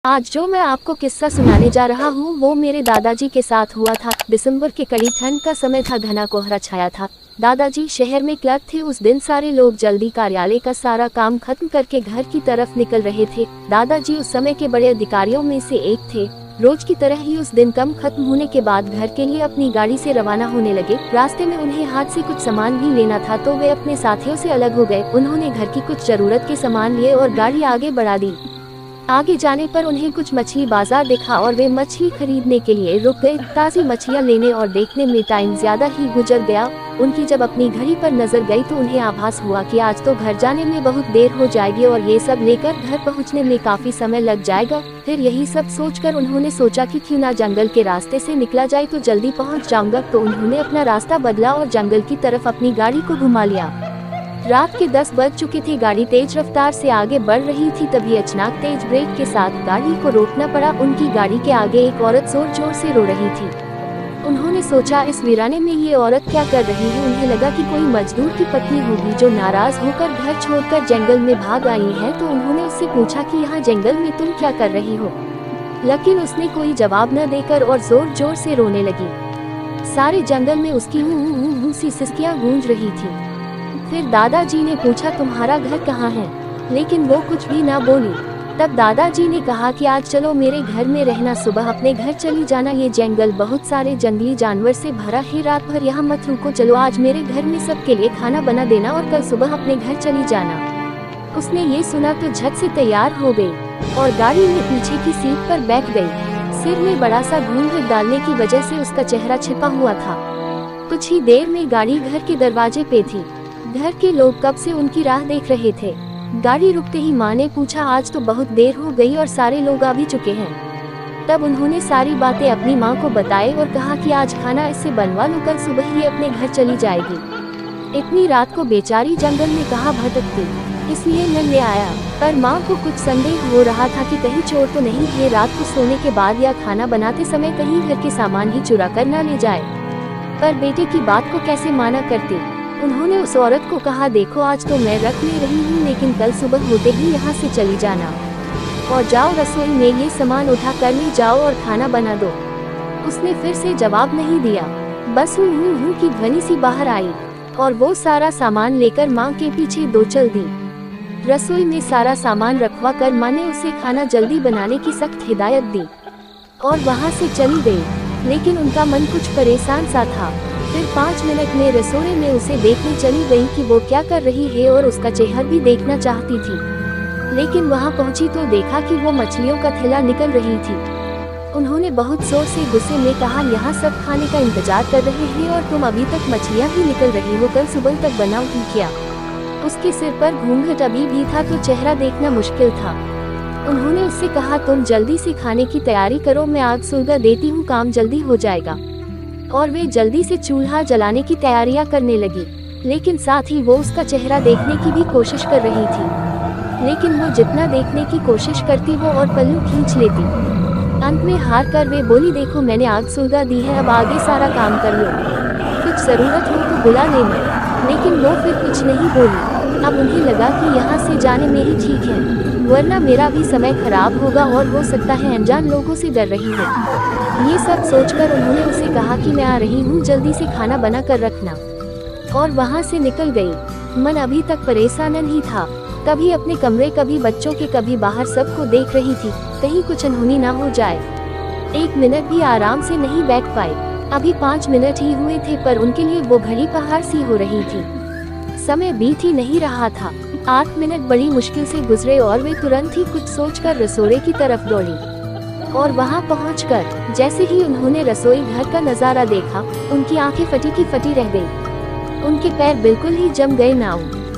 आज जो मैं आपको किस्सा सुनाने जा रहा हूँ वो मेरे दादाजी के साथ हुआ था। दिसंबर के कड़ी ठंड का समय था, घना कोहरा छाया था। दादाजी शहर में क्लर्क थे। उस दिन सारे लोग जल्दी कार्यालय का सारा काम खत्म करके घर की तरफ निकल रहे थे। दादाजी उस समय के बड़े अधिकारियों में से एक थे। रोज की तरह ही उस दिन काम खत्म होने के बाद घर के लिए अपनी गाड़ी से रवाना होने लगे। रास्ते में उन्हें हाथ से कुछ सामान भी लेना था तो वे अपने साथियों से अलग हो गए। उन्होंने घर की कुछ जरूरत के सामान लिए और गाड़ी आगे बढ़ा दी। आगे जाने पर उन्हें कुछ मछली बाजार दिखा और वे मछली खरीदने के लिए रुक गए। ताज़ी मछलियां लेने और देखने में टाइम ज्यादा ही गुजर गया। उनकी जब अपनी घड़ी पर नजर गई तो उन्हें आभास हुआ कि आज तो घर जाने में बहुत देर हो जाएगी और ये सब लेकर घर पहुंचने में काफी समय लग जाएगा। फिर यही सब सोचकर उन्होंने सोचा कि क्यों ना जंगल के रास्ते से निकला जाए तो जल्दी पहुँच जाऊंगा। तो उन्होंने अपना रास्ता बदला और जंगल की तरफ अपनी गाड़ी को घुमा लिया। रात के 10 बज चुके थे। गाड़ी तेज रफ्तार से आगे बढ़ रही थी, तभी अचानक तेज ब्रेक के साथ गाड़ी को रोकना पड़ा। उनकी गाड़ी के आगे एक औरत जोर जोर से रो रही थी। उन्होंने सोचा इस वीराने में ये औरत क्या कर रही है। उन्हें लगा कि कोई मजदूर की पत्नी होगी जो नाराज होकर घर छोड़कर जंगल में भाग आई है। तो उन्होंने उससे पूछा कि यहाँ जंगल में तुम क्या कर रही हो, लेकिन उसने कोई जवाब न देकर और जोर जोर से रोने लगी। सारे जंगल में उसकी हूँ सी सिसकियाँ गूंज रही थी। फिर दादाजी ने पूछा तुम्हारा घर कहाँ है, लेकिन वो कुछ भी ना बोली। तब दादाजी ने कहा कि आज चलो मेरे घर में रहना, सुबह अपने घर चली जाना। ये जंगल बहुत सारे जंगली जानवर से भरा है, रात भर यहाँ मत रुको। चलो आज मेरे घर में सबके लिए खाना बना देना और कल सुबह अपने घर चली जाना। उसने ये सुना तो झट से तैयार हो गई और गाड़ी में पीछे की सीट पर बैठ गई। सिर में बड़ा सा घूंघट डालने की वजह से उसका चेहरा छिपा हुआ था। कुछ ही देर में गाड़ी घर के दरवाजे पे थी। घर के लोग कब से उनकी राह देख रहे थे। गाड़ी रुकते ही माँ ने पूछा आज तो बहुत देर हो गई और सारे लोग आ भी चुके हैं। तब उन्होंने सारी बातें अपनी माँ को बताई और कहा कि आज खाना इससे बनवा लो, कल सुबह ही अपने घर चली जाएगी। इतनी रात को बेचारी जंगल में कहाँ भटकती, इसलिए न ले आया। पर माँ को कुछ संदेह हो रहा था कि कहीं चोर तो नहीं है, रात को सोने के बाद या खाना बनाते समय कहीं घर के सामान ही चुरा कर न ले जाए। पर बेटे की बात को कैसे माना करती। उन्होंने उस औरत को कहा देखो आज तो मैं रख ले रही हूँ, लेकिन कल सुबह होते ही यहाँ से चली जाना और जाओ रसोई में ये सामान उठा कर ले जाओ और खाना बना दो। उसने फिर से जवाब नहीं दिया, बस हूँ की ध्वनि सी बाहर आई और वो सारा सामान लेकर माँ के पीछे दो चल दी। रसोई में सारा सामान रखवा कर माँ ने उसे खाना जल्दी बनाने की सख्त हिदायत दी और वहाँ से चली गई। लेकिन उनका मन कुछ परेशान सा था। फिर 5 मिनट में रसोई में उसे देखने चली गई कि वो क्या कर रही है और उसका चेहरा भी देखना चाहती थी। लेकिन वहाँ पहुँची तो देखा कि वो मछलियों का थैला निकल रही थी। उन्होंने बहुत जोर से गुस्से में कहा यहाँ सब खाने का इंतजार कर रहे हैं और तुम अभी तक मछलियाँ ही निकल रही हो, कल सुबह तक बनाओ ही क्या। उसके सिर पर घूंघट अभी भी था तो चेहरा देखना मुश्किल था। उन्होंने उससे कहा तुम जल्दी से खाने की तैयारी करो, मैं आग सुलगा देती हूँ, काम जल्दी हो जाएगा। और वे जल्दी से चूल्हा जलाने की तैयारियां करने लगी। लेकिन साथ ही वो उसका चेहरा देखने की भी कोशिश कर रही थी। लेकिन वो जितना देखने की कोशिश करती वो और पल्लू खींच लेती। अंत में हार कर वे बोली देखो मैंने आग सुलगा दी है, अब आगे सारा काम कर लो, कुछ जरूरत हो तो बुला लेना। लेकिन वो फिर कुछ नहीं बोली। अब उन्हें लगा कि यहाँ से जाने में ही ठीक है, वरना मेरा भी समय खराब होगा और हो सकता है अनजान लोगों से डर रही हो। ये सब सोचकर उन्होंने उसे कहा कि मैं आ रही हूँ, जल्दी से खाना बना कर रखना। और वहाँ से निकल गई। मन अभी तक परेशान नहीं था, कभी अपने कमरे कभी बच्चों के कभी बाहर सबको देख रही थी, कहीं कुछ अनहोनी ना हो जाए। 1 मिनट भी आराम से नहीं बैठ पाई। अभी 5 मिनट ही हुए थे पर उनके लिए वो घड़ी पहाड़ सी हो रही थी। समय बीत ही नहीं रहा था। 8 मिनट बड़ी मुश्किल से गुजरे और वे तुरंत ही कुछ सोचकर रसोई की तरफ दौड़ी। और वहां पहुंचकर जैसे ही उन्होंने रसोई घर का नजारा देखा, उनकी आंखें फटी की फटी रह गई। उनके पैर बिल्कुल ही जम गए नाव।